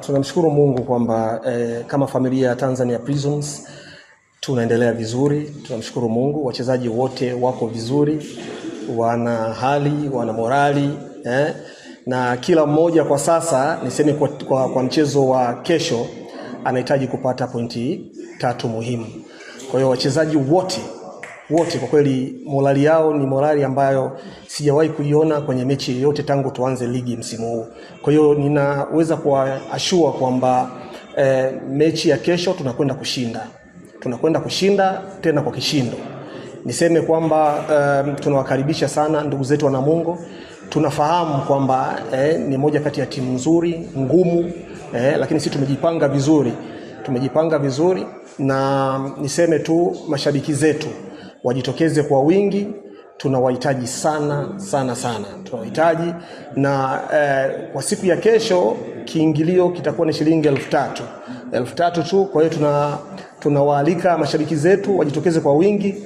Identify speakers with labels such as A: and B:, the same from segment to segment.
A: Tunamshukuru Mungu kwamba kama familia ya Tanzania Prisons tunaendelea vizuri. Tunamshukuru Mungu, wachezaji wote wako vizuri, wana hali, wana morali na kila mmoja kwa sasa niseme kwa mchezo wa kesho anahitaji kupata pointi 3 muhimu. Kwa hiyo wachezaji wote kwa kweli morali yao ni morali ambayo sijawahi kuiona kwenye mechi yote tangu tuanze ligi msimu huu. Kwa hiyo ninaweza kuashua kwamba mechi ya kesho tunakwenda kushinda. Tunakwenda kushinda tena kwa kishindo. Niseme kwamba tunawakaribisha sana ndugu zetu wa Namungo. Tunafahamu kwamba ni moja kati ya timu nzuri, ngumu, lakini sisi tumejipanga vizuri na niseme tu mashabiki zetu wajitokeze kwa wingi. Tunawahitaji sana. Tunawahitaji na kwa siku ya kesho kiingilio kitakuwa ni shilingi 3,000 tu. Kwa hiyo tunawaalika mashabiki zetu wajitokeze kwa wingi.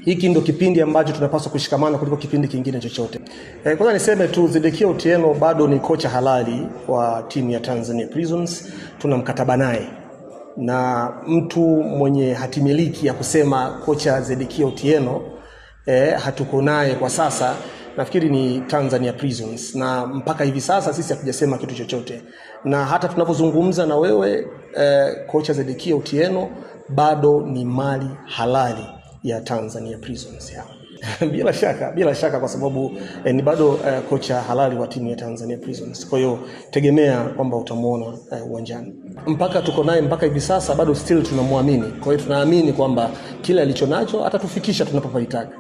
A: Hiki ndio kipindi ambacho tunapaswa kushikamana kuliko kipindi kingine chochote. Kwanza niseme tu Zedekia Otieno bado ni kocha halali wa timu ya Tanzania Prisons. Tuna mkataba naye. Na mtu mwenye hatimiliki ya kusema kocha Zedekia Otieno hatuko naye kwa sasa, nafikiri ni Tanzania Prisons, na mpaka hivi sasa sisi hatujasema kitu chochote. Na hata tunapozungumza na wewe kocha Zedekia Otieno bado ni mali halali ya Tanzania Prisons ya. Bila shaka kwa sababu ni bado kocha halali wa timu ya Tanzania Prisons. Kwa hiyo tegemea kwamba utamuona uwanjani. Mpaka tuko naye mpaka hivi sasa bado still tunamwamini. Kwa hiyo tunaamini kwamba kile alichonacho atatufikisha tunapopahitaji.